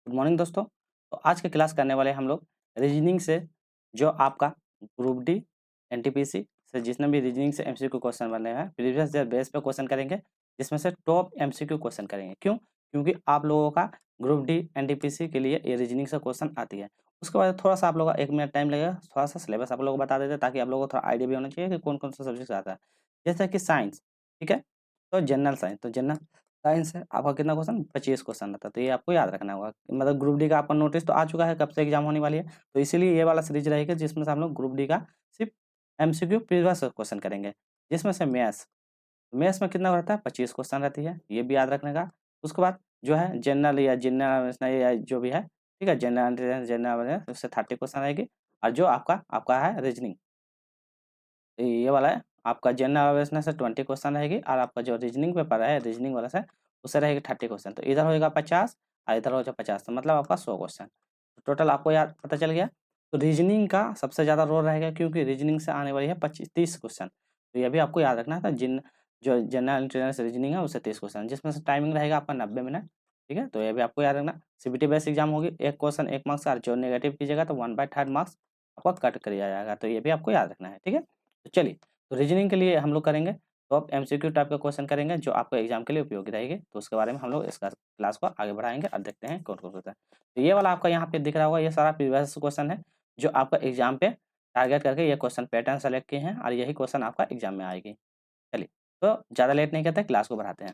Good morning दोस्तों। तो आज की क्लास करने वाले हम लोग रीजनिंग से जो आपका ग्रुप डी एनटीपीसी से जितने भी रीजनिंग से एमसीक्यू क्वेश्चन बने हैं प्रीवियस ईयर बेस पे क्वेश्चन करेंगे, जिसमें से टॉप एमसीक्यू क्वेश्चन करेंगे। क्यों? क्योंकि आप लोगों का ग्रुप डी एनटीपीसी के लिए ये रीजनिंग से क्वेश्चन आती है। उसके बाद थोड़ा सा आप लोगों का 1 मिनट टाइम लगेगा, थोड़ा सा सिलेबस आप लोगों को बता देते हैं ताकि आप लोगों को थोड़ा आइडिया भी होना चाहिए कि कौन कौन सा सब्जेक्ट आता है। जैसे कि साइंस, ठीक है, तो जनरल साइंस, तो जनरल साइंस है आपका कितना क्वेश्चन 25 क्वेश्चन आता है, तो ये आपको याद रखना होगा। मतलब ग्रुप डी का आपका नोटिस तो आ चुका है कब से एग्जाम होने वाली है, तो इसीलिए ये वाला सीरीज रहेगा जिसमें से हम लोग ग्रुप डी का सिर्फ एमसीक्यू प्रीवियस क्वेश्चन करेंगे। जिसमें से मैथ्स मैथ्स में कितना रहता है 25 क्वेश्चन रहती है, ये भी याद रखने का। उसके बाद जो है जनरल या जनरल या जो भी है, ठीक है, जनरल जनरल उससे 30 क्वेश्चन रहेगी। और जो आपका आपका है रीजनिंग, ये वाला है आपका जनरल अवेयरनेस से 20 क्वेश्चन रहेगी, और आपका जो रीजनिंग पेपर है रीजनिंग वाला से उससे रहेगी 30 क्वेश्चन। तो इधर होगा 50 और इधर हो जाएगा 50, तो मतलब आपका 100 क्वेश्चन टोटल आपको याद पता चल गया। तो रीजनिंग का सबसे ज़्यादा रोल रहेगा क्योंकि रीजनिंग से आने वाली है 25-30 क्वेश्चन, तो ये भी आपको याद रखना था। जिन जो जनरल इंटेलिजेंस रीजनिंग है उससे 30 क्वेश्चन, जिसमें से टाइमिंग रहेगा आपका 90 मिनट, ठीक है। तो ये भी आपको याद रखना। सीबीटी बेस्ड एग्जाम होगी, एक क्वेश्चन 1 मार्क्स, और जो नेगेटिव कीजिएगा तो 1/3 मार्क्स आपका कट कर दिया जाएगा, तो ये भी आपको याद रखना है, ठीक है। तो चलिए, तो रीजनिंग के लिए हम लोग करेंगे तो आप एमसीक्यू टाइप का क्वेश्चन करेंगे जो आपको एग्जाम के लिए उपयोगी रहेगी। तो उसके बारे में हम लोग इस क्लास को आगे बढ़ाएंगे और देखते हैं कौन कौन होता है। तो ये वाला आपका यहाँ पे दिख रहा होगा, ये सारा प्रीवियस क्वेश्चन है जो आपका एग्जाम पे टारगेट करके ये क्वेश्चन पैटर्न सेलेक्ट किए हैं, और यही क्वेश्चन आपका एग्जाम में आएगी। चलिए, तो ज़्यादा लेट नहीं करते, क्लास को बढ़ाते हैं।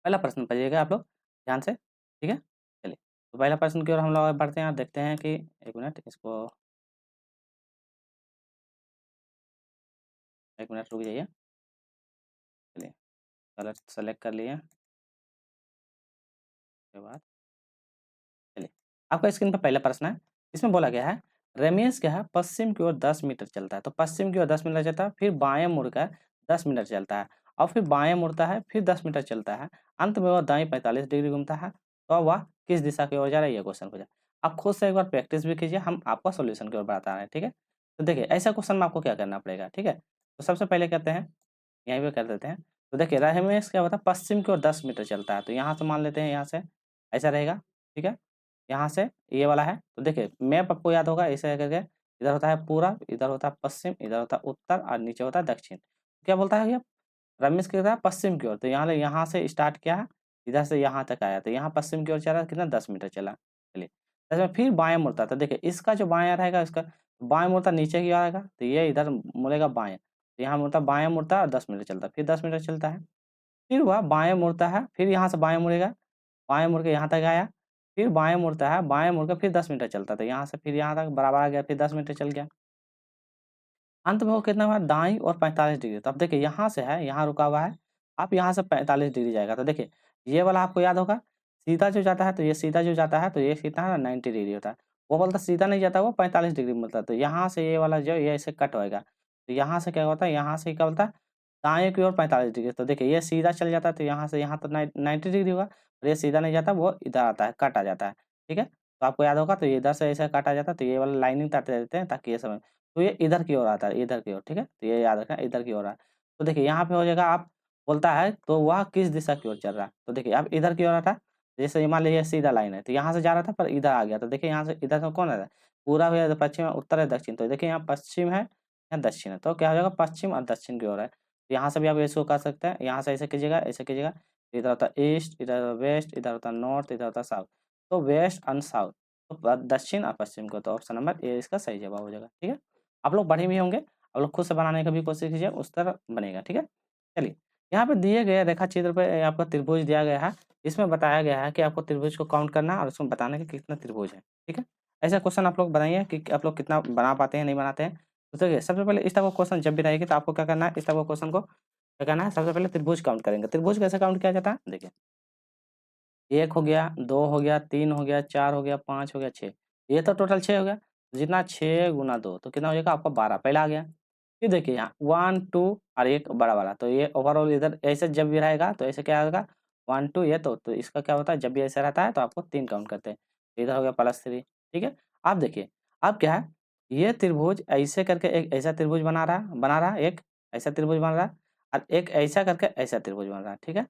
पहला प्रश्न पढ़िएगा आप लोग ध्यान से, ठीक है। चलिए, तो पहला प्रश्न की ओर हम लोग बढ़ते हैं और देखते हैं कि एक मिनट इसको, एक मिनट रुक जाइए। चलिए, कलर सेलेक्ट कर लिए के बाद चलिए, आपका स्क्रीन पर पहला प्रश्न है। इसमें बोला गया है रमेश क्या है पश्चिम की ओर 10 मीटर चलता है। तो पश्चिम की ओर 10 मीटर चलता है, फिर बाएं मुड़कर 10 मीटर चलता है, और फिर बाएं मुड़ता है, फिर 10 मीटर चलता है, अंत में वह दाएं 45 डिग्री घूमता है। तो वह किस दिशा की ओर जा रहा है, ये क्वेश्चन पूछा। आप खुद से एक बार प्रैक्टिस भी कीजिए, हम आपका सोल्यूशन की ओर बढ़ाते हैं, ठीक है। तो देखिए, ऐसा क्वेश्चन में आपको क्या करना पड़ेगा, ठीक है। तो सबसे पहले कहते हैं, यहीं पे कर देते हैं। तो देखिए, रमेश क्या होता है पश्चिम की ओर 10 मीटर चलता है, तो यहाँ से मान लेते हैं, यहाँ से ऐसा रहेगा, ठीक है। यहाँ से ये वाला है, तो देखिए मैप आपको याद होगा ऐसे करके, इधर होता है पूरब, इधर होता है पश्चिम, इधर होता है उत्तर, और नीचे होता है दक्षिण। क्या बोलता है ये रमेश किधर है पश्चिम की ओर, तो यहाँ से स्टार्ट किया है, इधर से यहाँ तक आया, तो यहाँ पश्चिम की ओर चला कितना 10 मीटर चला। चलिए, ऐसे में फिर बाएं मुड़ता, तो देखिए इसका जो बायां रहेगा, इसका बाएं मुड़ता नीचे की ओर आएगा, तो ये इधर मुड़ेगा बाएं, तो यहाँ मुड़ता बाएं मुड़ता है और 10 मीटर चलता है, फिर 10 मीटर चलता है, फिर वह बाएं मुड़ता है, फिर यहाँ से बाएं मुड़ेगा, बाएं मुड़ के यहाँ तक आया, फिर बाएं मुड़ता है, बाएं मुड़ के फिर 10 मीटर चलता था, यहाँ से फिर यहाँ तक बराबर आ गया, फिर 10 मीटर चल गया। अंत में वो कितना हुआ दाईं और 45 डिग्री। तो अब देखिए यहाँ से है, यहाँ रुका हुआ है, आप यहाँ से 45 डिग्री जाएगा, तो देखिए ये वाला आपको याद होगा, सीधा जो जाता है तो ये सीधा जो जाता है तो ये कितना है ना 90 डिग्री होता है। वो बोलता सीधा नहीं जाता, वो 45 डिग्री मिलता है, तो यहाँ से ये वाला जो ये ऐसे कट होएगा, तो यहाँ से क्या होता है, यहाँ से क्या बोलता है दाएं की ओर 45 डिग्री। तो देखिए ये सीधा चल जाता है, तो यहाँ से यहाँ तो 90 डिग्री होगा, और ये सीधा नहीं जाता, वो इधर आता है, कट आ जाता है, ठीक है। तो आपको याद होगा, तो ये इधर से ऐसे कट आ जाता है, तो ये वाला लाइनिंग काट देते हैं ताकि ये समझ, तो ये इधर की ओर आता है, इधर की ओर, ठीक है। तो ये याद रखना इधर की ओर है। तो देखिए यहाँ पे हो जाएगा, आप बोलता है तो वह किस दिशा की ओर चल रहा है, तो देखिए अब इधर की ओर आता है, जैसे मान लीजिए सीधा लाइन है, तो यहाँ से जा रहा था पर इधर आ गया, तो देखिए यहाँ से इधर से कौन आ रहा है, पूरा हो जाए पश्चिम है, उत्तर है, दक्षिण, तो देखिए यहाँ पश्चिम है, यहाँ दक्षिण है, तो क्या हो जाएगा पश्चिम और दक्षिण की ओर है। तो यहाँ से भी आप इसको कर सकते हैं, यहाँ से ऐसे कीजिएगा, ऐसे कीजिएगा, इधर होता है ईस्ट, इधर वेस्ट, इधर होता है नॉर्थ, इधर होता है साउथ, तो वेस्ट एंड साउथ, तो दक्षिण और पश्चिम को, तो ऑप्शन नंबर ए इसका सही जवाब हो जाएगा, ठीक है। आप लोग पढ़े भी होंगे, आप लोग खुद से बनाने का भी कोशिश कीजिए, उस तरह बनेगा, ठीक है। चलिए, यहाँ पे दिए गए रेखा चित्र पे आपका त्रिभुज दिया गया है, इसमें बताया गया है कि आपको त्रिभुज को काउंट करना है और उसमें बताना है कि कितना त्रिभुज है, ठीक है। ऐसा क्वेश्चन आप लोग बनाइए कि आप लोग कितना बना पाते हैं नहीं बनाते हैं। तो देखिए सबसे पहले इस टाइप का क्वेश्चन जब भी रहेगी तो आपको क्या करना है, इस टाइप का क्वेश्चन को क्या करना है, सबसे पहले त्रिभुज काउंट करेंगे। त्रिभुज कैसे काउंट किया जाता है, देखिए 1 हो गया, 2 हो गया, 3 हो गया, 4 हो गया, 5 हो गया, 6, ये तो टोटल 6 हो गया। जितना 6 गुना 2 तो कितना हो जाएगा आपका 12, पहला आ गया। फिर देखिए यहाँ 1, 2 और एक बड़ा वाला, तो ये ओवरऑल इधर ऐसे जब भी रहेगा तो ऐसे क्या होगा 1, 2 ये तो इसका क्या होता है, जब भी ऐसा रहता है तो आपको 3 काउंट करते हैं। इधर हो गया +3, ठीक है। अब देखिए, अब क्या है, ये त्रिभुज ऐसे करके एक ऐसा त्रिभुज बना रहा है, एक ऐसा त्रिभुज बन रहा है, और एक ऐसा करके ऐसा त्रिभुज बन रहा है, ठीक है।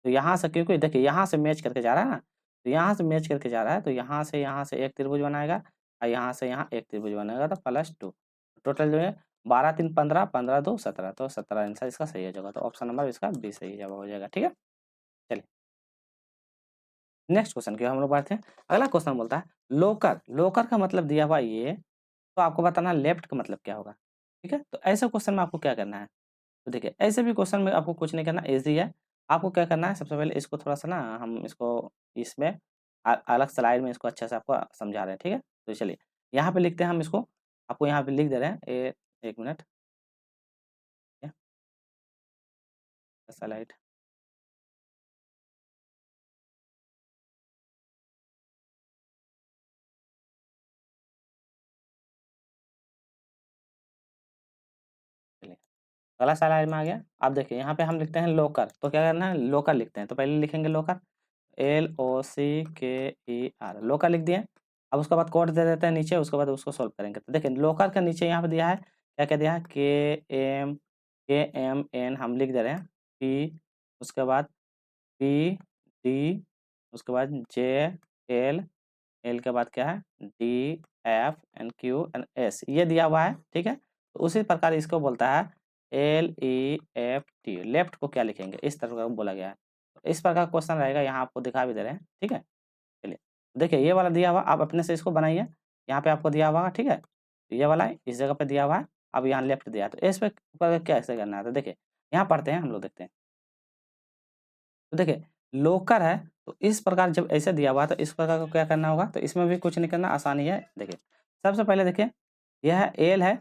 तो यहाँ से क्योंकि देखिए यहाँ से मैच करके जा रहा है ना, तो यहाँ से मैच करके जा रहा है, तो यहाँ से एक त्रिभुज बनाएगा और यहाँ से यहाँ एक त्रिभुज बनेगा, तो +2 टोटल जो है 12 3 15, 15 2 17, तो 17 आंसर इसका सही हो जाएगा। तो ऑप्शन नंबर इसका बी सही जवाब हो जाएगा। ठीक है, चलिए नेक्स्ट क्वेश्चन की हम लोग बढ़ते हैं। अगला क्वेश्चन बोलता है लोकर। लोकर का मतलब दिया हुआ ये, तो आपको बताना लेफ्ट का मतलब क्या होगा। ठीक है, तो ऐसे क्वेश्चन में आपको क्या करना है, तो देखिए ऐसे भी क्वेश्चन में आपको कुछ नहीं करना, ईजी है। आपको क्या करना है, सबसे पहले इसको थोड़ा सा ना हम इसको इसमें अलग स्लाइड में इसको अच्छे से आपको समझा रहे हैं। ठीक है, तो चलिए यहाँ पे लिखते हैं हम इसको, आपको यहाँ पे लिख दे रहे हैं। एक मिनट, स्लाइड चलिए अगला स्लाइड में आ गया। आप देखिए यहाँ पे हम लिखते हैं लोकर, तो क्या करना है, लोकर लिखते हैं। तो पहले लिखेंगे लोकर, LOCKER, लोकर लिख दिए। अब उसके बाद कोड दे देते हैं नीचे, उसके बाद उसको सॉल्व करेंगे। तो देखिए लोकर का नीचे यहाँ पे दिया है, क्या क्या दिया है, KMN हम लिख दे रहे हैं, P, उसके बाद PD, उसके बाद JL, एल के बाद क्या है, DFNQNS, ये दिया हुआ है। ठीक है, तो उसी प्रकार इसको बोलता है LEFT। लेफ्ट को क्या लिखेंगे, इस तरह का बोला गया है। तो इस प्रकार क्वेश्चन रहेगा, यहाँ आपको दिखा भी दे रहे हैं। ठीक है, चलिए देखिए ये वाला दिया हुआ, आप अपने से इसको बनाइए। यहाँ पे आपको दिया हुआ, ठीक है, तो ये वाला इस जगह पे दिया हुआ है। अब यहाँ लेफ्ट दिया है, तो इस पे क्या ऐसे करना है, तो देखिए यहाँ पढ़ते हैं हम लोग, देखते हैं। तो देखिए लोकर है, तो इस प्रकार जब ऐसे दिया हुआ है, तो इस प्रकार को क्या करना होगा, तो इसमें भी कुछ नहीं करना, आसानी है। देखिए सबसे पहले देखिए यह है एल है,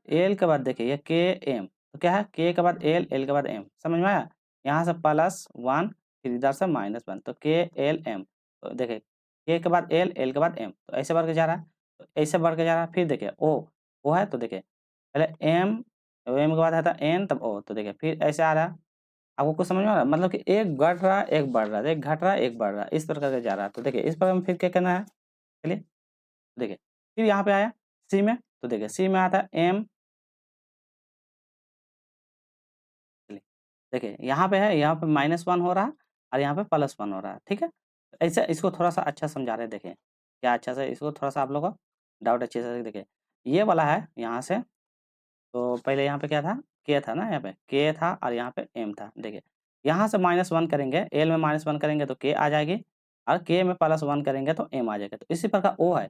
एल के बाद देखिए ये के एम, तो क्या है, के के बाद एल, एल के बाद एम, समझ में आया। यहाँ से +1, फिर इधर से -1, तो KLM। तो देखिए के बाद एल, एल के बाद एम, तो ऐसे बढ़ के जा रहा है, तो ऐसे बढ़ के जा रहा है। फिर देखिए ओ है, तो देखिए पहले एम, एम के बाद आता है एन, तब ओ, तो देखिए फिर ऐसे आ रहा है। आपको कुछ समझ में आ रहा है, मतलब कि एक घट रहा है एक बढ़ रहा है, एक घट रहा है एक बढ़ रहा है, इस प्रकार से जा रहा है। तो देखिए इस प्रकार में फिर क्या करना है, चलिए देखिए फिर यहाँ पे आया सी में, तो देखिए सी में आता है एम, चलिए देखिए यहाँ पे है, यहाँ पे -1 हो रहा है और यहाँ पे +1 हो रहा है। ठीक है, ऐसे इसको थोड़ा सा अच्छा समझा रहे हैं। देखें क्या अच्छा से, इसको थोड़ा सा आप लोग को डाउट अच्छे से देखिए। ये वाला है यहाँ से, तो पहले यहाँ पे क्या था, के था ना, यहाँ पे के था और यहाँ पे एम था। देखिए यहाँ से -1 करेंगे, एल में -1 करेंगे तो के आ जाएगी, और के में +1 करेंगे तो एम आ जाएगा। तो इसी प्रकार ओ है,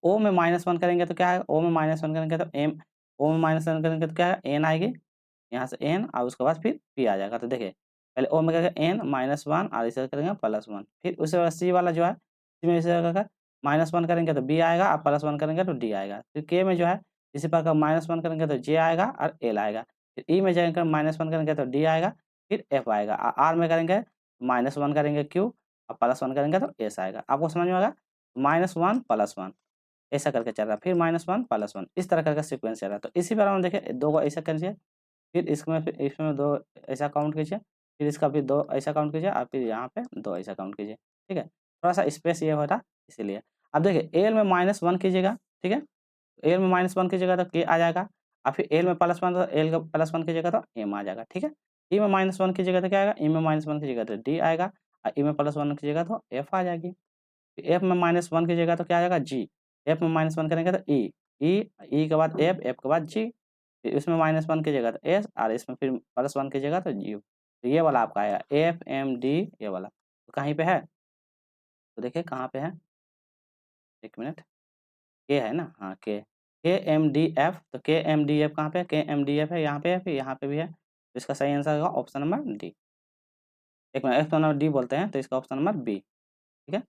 ओ में -1 करेंगे तो क्या आएगा, ओ में -1 करेंगे तो एम, ओ में -1 करेंगे तो क्या है, एन आएगी, यहाँ से एन और उसके बाद फिर पी आ जाएगा। तो देखिए पहले ओ में करेंगे एन -1 और इसे करेंगे +1, फिर उसके बाद सी वाला जो है, सी में इसे -1 करेंगे तो बी आएगा और +1 करेंगे तो डी आएगा। फिर के में जो है इसी प्रकार -1 करेंगे तो जे आएगा और एल आएगा। फिर ई में जाकर -1 करेंगे तो डी आएगा, फिर एफ आएगा। आर में करेंगे -1 करेंगे क्यू और +1 करेंगे तो एस आएगा। आपको समझ में आएगा, -1 +1 ऐसा करके चल रहा है, फिर -1 +1 इस तरह करके सीक्वेंस चल रहा है। तो इसी प्रकार हम देखिए 2 को ऐसा कीजिए, फिर इसमें 2 ऐसा काउंट कीजिए, फिर इसका भी 2 ऐसा काउंट कीजिए और फिर यहाँ पे 2 ऐसा काउंट कीजिए। ठीक है, थोड़ा-सा स्पेस ये हो रहा है इसीलिए। अब देखिए एल में -1 कीजिएगा, ठीक है, एल में -1 कीजिएगा तो के आ जाएगा, और फिर एल में +1 तो एल का +1 कीजिएगा तो एम आ जाएगा। ठीक है, ई में -1 कीजिएगा तो क्या आएगा, ई में -1 कीजिएगा तो डी आएगा, और ई में +1 कीजिएगा तो एफ आ जाएगी। एफ में -1 कीजिएगा तो क्या आ जाएगा, जी, एफ में -1 करेंगे तो ई, ई के बाद एफ, एफ के बाद जी, फिर इसमें -1 कीजिएगा तो एस, और इसमें फिर +1 कीजिएगा तो यू। तो ये वाला आपका आएगा एफ एम डी, ये वाला तो कहीं पे है, तो देखिए कहाँ पे है, 1 मिनट, के है ना, हाँ के, KMDF, तो KMDF कहाँ पे है, KMDF है यहाँ पे है, फिर यहाँ पे भी है। तो इसका सही आंसर होगा ऑप्शन नंबर डी। एक मिनट, ऑप्शन नंबर डी बोलते हैं तो इसका ऑप्शन नंबर बी। ठीक है,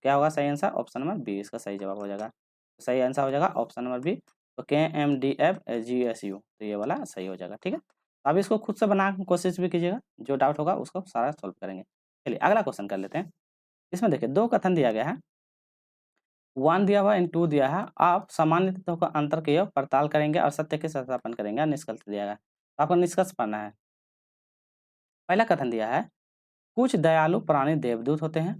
क्या होगा सही आंसर, ऑप्शन नंबर बी इसका सही जवाब हो जाएगा। तो सही आंसर हो जाएगा ऑप्शन नंबर बी। तो KMDF GSU, तो ये वाला सही हो जाएगा। ठीक है, तो अब इसको खुद से बना के कोशिश भी कीजिएगा, जो डाउट होगा उसको सारा सॉल्व करेंगे। चलिए अगला क्वेश्चन कर लेते हैं। इसमें देखिए 2 कथन दिया गया है, 1 दिया हुआ है एंड 2 दिया है। आप सामान्य तत्वों का अंतर की पड़ताल करेंगे और सत्य के सत्यापन करेंगे, निष्कर्ष दिया गया है। तो आपको निष्कर्ष पढ़ना है। पहला कथन दिया है, कुछ दयालु प्राणी देवदूत होते हैं,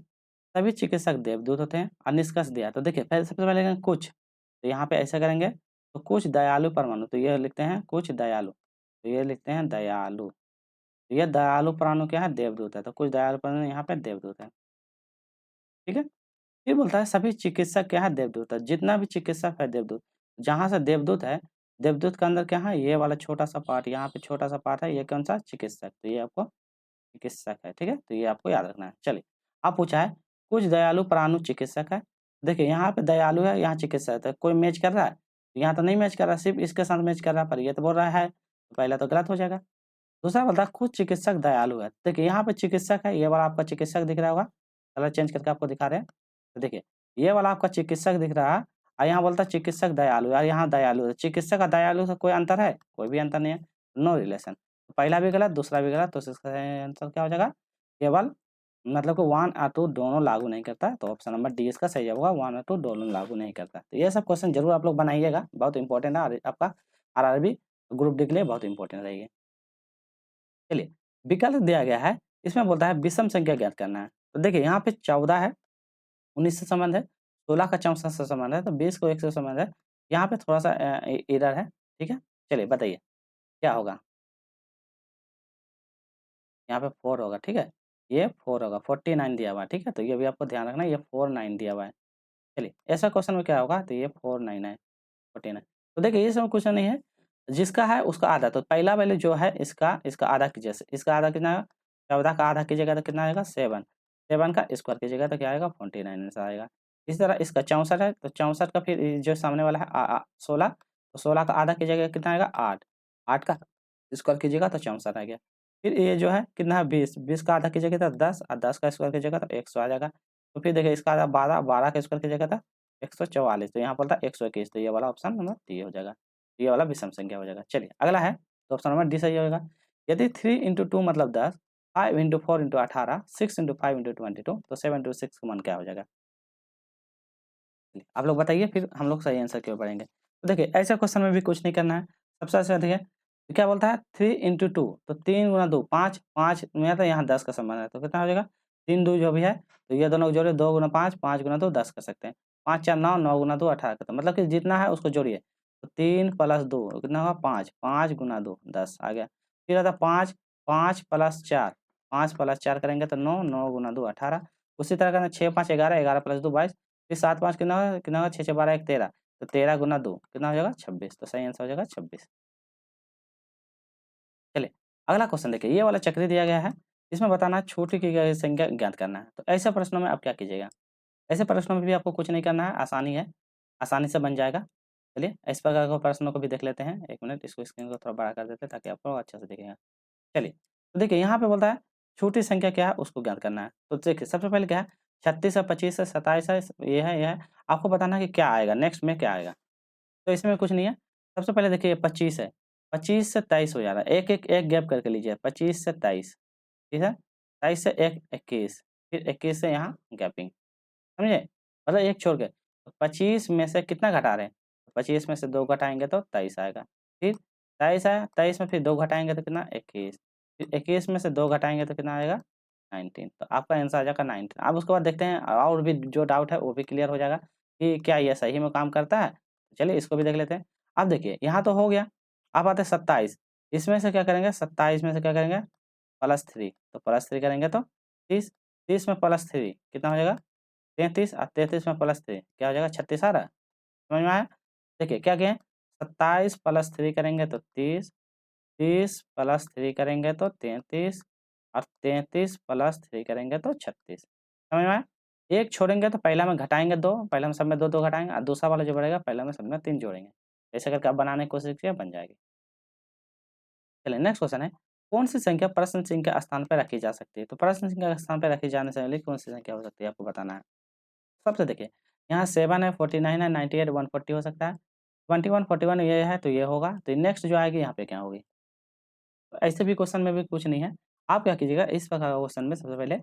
सभी चिकित्सक देवदूत होते हैं, और निष्कर्ष दिया है। तो देखिए पहले सबसे पहले करेंगे कुछ, तो यहाँ पे ऐसे करेंगे, तो कुछ दयालु परमाणु, तो ये लिखते हैं कुछ दयालु, तो ये लिखते हैं दयालु, तो ये दयालु प्राणु क्या है, देवदूत है, तो कुछ दयालु प्राणु यहाँ पे देवदूत है। ठीक है? फिर बोलता है सभी चिकित्सक क्या है देवदूत है, जितना भी चिकित्सक है देवदूत। जहाँ से देवदूत है, देवदूत के अंदर क्या है ये वाला छोटा-सा पार्ट यहाँ पे छोटा-सा पार्ट है, ये कौन-सा चिकित्सक, तो ये आपको चिकित्सक है, ठीक है? तो ये आपको याद रखना है। चलिए, अब पूछा है कुछ दयालु प्राणु चिकित्सक है। देखिए यहाँ पे दयालु है, यहाँ चिकित्सक है, तो कोई मैच कर रहा है? यहाँ तो नहीं मैच कर रहा है, सिर्फ़ इसके साथ मैच कर रहा है, पर ये तो बोल रहा है, तो पहला तो गलत हो जाएगा। दूसरा बोलता है कुछ चिकित्सक दयालु है। देखिए यहाँ पे चिकित्सक है, ये वाला आपका चिकित्सक दिख रहा होगा, कलर चेंज करके आपको दिखा रहे हैं। तो देखिए, ये वाला आपका चिकित्सक दिख रहा है और यहाँ बोलता है चिकित्सक दयालु है और यहाँ दयालु है। चिकित्सक और दयालु से कोई अंतर है? कोई भी अंतर नहीं है, नो रिलेशन। पहला भी गलत, दूसरा भी गलत, तो इसका आंसर क्या हो जाएगा? केवल मतलब कि 1 और 2 दोनों लागू नहीं करता है, तो ऑप्शन नंबर डी इसका सही होगा, 1 और 2 दोनों लागू नहीं करता। तो ये सब क्वेश्चन ज़रूर आप लोग बनाइएगा, बहुत इंपॉर्टेंट है और आपका आरआरबी ग्रुप डी के लिए बहुत इंपॉर्टेंट रहेगी। चलिए, विकल्प दिया गया है, इसमें बोलता है विषम संख्या ज्ञात करना है। तो देखिए यहाँ पे 14 है, 19 से संबंध है, 16 का 64 से संबंध है, तो 20 को 1 से संबंध है। यहाँ पे थोड़ा-सा एरर है, ठीक है? चलिए बताइए, क्या होगा? यहाँ पे 4 होगा, ठीक है? ये 4 होगा, 49 दिया हुआ है, ठीक है? तो ये भी आपको ध्यान रखना है, ये 49 दिया हुआ है। चलिए, ऐसा क्वेश्चन में क्या होगा? तो ये 49 है, 49 तो देखिए, ये सब कुछ नहीं है, जिसका है उसका आधा, तो पहला वैल्यू जो है इसका आधा कीजिए, इसका आधा कितना है? 14 का आधा कीजिएगा तो कितना आएगा? 7 7 का स्क्वायर कीजिएगा तो क्या आएगा? 49 आंसर आएगा। इसी तरह इसका 64 है, तो 64 का फिर जो सामने वाला है 16 तो 16 का आधा कीजिएगा कितना आएगा? 8 8 का स्क्वायर कीजिएगा तो 64 आ गया। फिर ये जो है कितना है? 20 20 का आधा कीजिएगा तो 10 और 10 का स्क्वायर कीजिएगा तो 100 आ जाएगा। तो फिर देखिए इसका आधा 12 12 का स्क्वायर कीजिएगा तो 144 तो यहाँ बोलता है 121 तो ये वाला ऑप्शन नंबर डी हो जाएगा। ये वाला विषम संख्या हो जाएगा। चलिए अगला है, तो ऑप्शन नंबर डी सही होगा। यदि 3 into 2 मतलब 10, 5 into 4 into 18, 6 into 5 into 22 तो 7 into 6 का मान क्या हो जाएगा? आप लोग बताइए फिर हम लोग सही आंसर की ओर बढ़ेंगे। तो देखिए ऐसे क्वेश्चन में भी कुछ नहीं करना है। सबसे अच्छा देखिए, तो क्या बोलता है 3 into 2 तो 3 गुणा 2 5 5 में तो यहाँ 10 का संबंध है तो कितना हो जाएगा? 3 2 जो भी है तो ये दोनों को जोड़िए 2 गुणा 5 5 गुणा 2 10 कर सकते हैं। 5 4 9 9 गुणा 2 18 करते हैं मतलब कि जितना है उसको जोड़िए। तो 3 प्लस 2 कितना होगा? 5 5 गुणा 2 10 आ गया। फिर आता है 5 5 प्लस 4 5 प्लस 4 करेंगे तो 9 9 गुणा 2 18। उसी तरह करना 6 5 11 11 प्लस 2 22 फिर 7 5 कितना होगा? 6 6 12 1 13 तो 13 गुना 2 कितना हो जाएगा? 26 तो सही आंसर हो जाएगा 26। चलिए, अगला क्वेश्चन देखिए, ये वाला चक्री दिया गया है, इसमें बताना है छोटी की गई संख्या ज्ञात करना है। तो ऐसे प्रश्नों में आप क्या कीजिएगा? ऐसे प्रश्नों में भी आपको कुछ नहीं करना है, आसानी है, आसानी से बन जाएगा। चलिए, इस प्रकार के प्रश्नों को भी देख लेते हैं। 1 मिनट इसको स्क्रीन को थोड़ा बड़ा कर देते हैं ताकि आपको अच्छे से दिखेगा। चलिए, तो देखिए यहाँ पे बोलता है छोटी संख्या क्या है उसको ज्ञात करना है। तो देखिए सबसे पहले क्या है 36 है, 25 है, 27 है, ये है। आपको बताना है कि क्या आएगा, नेक्स्ट में क्या आएगा। तो इसमें कुछ नहीं है। सबसे पहले देखिए 25 है, 25 से 23 हो जा रहा है। एक गैप करके लीजिए 25 से 23 ठीक है? 23 से 1 21 फिर 21 से यहाँ गैपिंग, समझे? मतलब एक छोड़ के। तो 25 में से कितना घटा रहे हैं? 25 में से 2 घटाएँगे तो 23 आएगा। फिर 23 आया, 23 में फिर 2 घटाएँगे तो कितना? 21 फिर 21 में से 2 घटाएँगे तो कितना आएगा? 19 तो आपका आंसर आ जाएगा 19। अब उसके बाद देखते हैं और भी जो डाउट है वो भी क्लियर हो जाएगा कि क्या ये सही में काम करता है? चलिए इसको भी देख लेते हैं। अब देखिए यहाँ तो हो गया, अब आते हैं 27 इसमें से क्या करेंगे 27 में से क्या करेंगे? +3 तो +3 करेंगे तो 30 30 में +3 कितना हो जाएगा? 33 और 33 में +3 क्या हो जाएगा? 36 आ रहा है? समझ में आया? देखिए क्या किए 27 + 3 करेंगे तो 30 30 + 3 करेंगे तो 33 और 33 + 3 करेंगे तो 36 समझ में आया? एक छोड़ेंगे तो पहला में घटाएँगे 2 पहला में सब में 2-2 घटाएँगे और दूसरा वाला जो बढ़ेगा पहला में सब में 3 जोड़ेंगे। ऐसे करके आप बनाने की कोशिश कीजिए बन जाएगी। चलिए नेक्स्ट क्वेश्चन है, कौन-सी संख्या प्रश्न चिन्ह के स्थान पे रखी जा सकती है? तो प्रश्न चिन्ह के स्थान पे रखी जाने से पहले कौन-सी संख्या हो सकती है आपको बताना है। सबसे देखिए, यहाँ 7 है, 49 है, 98, 140 हो सकता है। 21, 41 ये है तो ये होगा, तो नेक्स्ट जो आएगी यहाँ पे क्या होगी? तो ऐसे भी क्वेश्चन में भी कुछ नहीं है। आप क्या कीजिएगा इस प्रकार का क्वेश्चन में सबसे पहले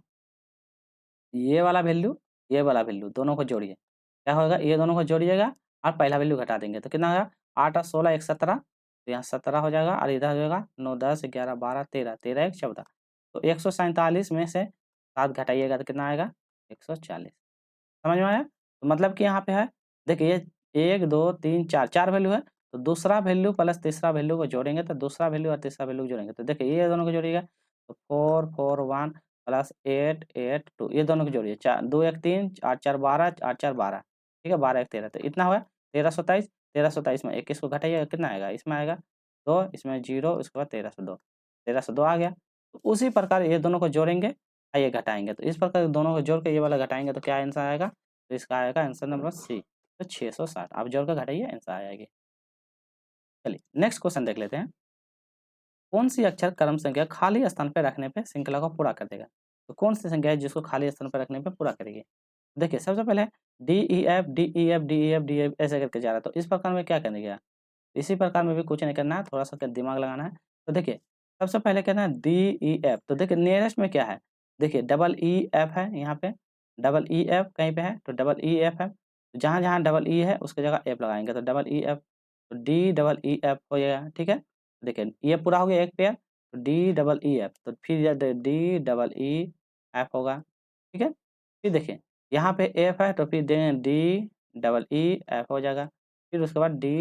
ये वाला वैल्यू, ये वाला वैल्यू दोनों को जोड़िए। क्या होगा? ये दोनों को जोड़िएगा और पहला वैल्यू घटा देंगे तो कितना होगा? 8 और 16 एक 17 तो यहाँ 17 हो जाएगा और इधर हो जाएगा 9, 10, 11, 12, 13, 13 एक 14 तो 147 में से 7 घटाइएगा तो कितना आएगा? 140 समझ में आया? तो मतलब कि यहाँ पे है देखिए 1, 2, 3, 4 4 वैल्यू है तो दूसरा वैल्यू प्लस तीसरा वैल्यू को जोड़ेंगे तो दूसरा वैल्यू और तीसरा वैल्यू जोड़ेंगे तो देखिए ये दोनों को जोड़िएगा तो 4, 4, 1 प्लस 8 8 2 ये दोनों को जोड़िए 4 2 1 3 8 4 12 8 4 12 ठीक है 12 1 13 तो इतना हुआ 1327 में 21 को घटाइएगा कितना आएगा इसमें आएगा 2 इसमें 0 उसके बाद 1302 आ गया तो उसी प्रकार ये दोनों को जोड़ेंगे और ये घटाएंगे तो इस प्रकार दोनों को जोड़ के ये वाला घटाएंगे तो क्या आंसर आएगा तो इसका आएगा आंसर नंबर सी तो 660 आप जोड़ कर घटाइए आंसर आ जाएगी। चलिए नेक्स्ट क्वेश्चन देख लेते हैं कौन सी अक्षर क्रम संख्या खाली स्थान पर रखने पे श्रृंखला को पूरा कर देगा तो कौन सी संख्या है जिसको खाली स्थान पर रखने पे पूरा करेगी देखिए सबसे पहले D E F D E F D E F D F ऐसे करके जा रहा है तो इस प्रकार में क्या करने गया इसी प्रकार में भी कुछ नहीं करना है थोड़ा सा दिमाग लगाना है तो देखिए सबसे पहले कहना है डी ई एफ तो देखिए नियरेस्ट में क्या है देखिए डबल ई एफ है यहाँ पे डबल ई एफ कहीं पे है तो डबल ई एफ है जहाँ जहाँ डबल ई है उसकी जगह एफ लगाएंगे तो डबल ई एफ तो डी डबल ई एफ हो जाएगा ठीक है देखिए ये पूरा हो गया एक पेयर तो डी डबल ई एफ तो फिर डी डबल ई एफ होगा ठीक है फिर देखिए यहाँ पे एफ है तो फिर देंगे डी डबल ई एफ हो जाएगा फिर उसके बाद डी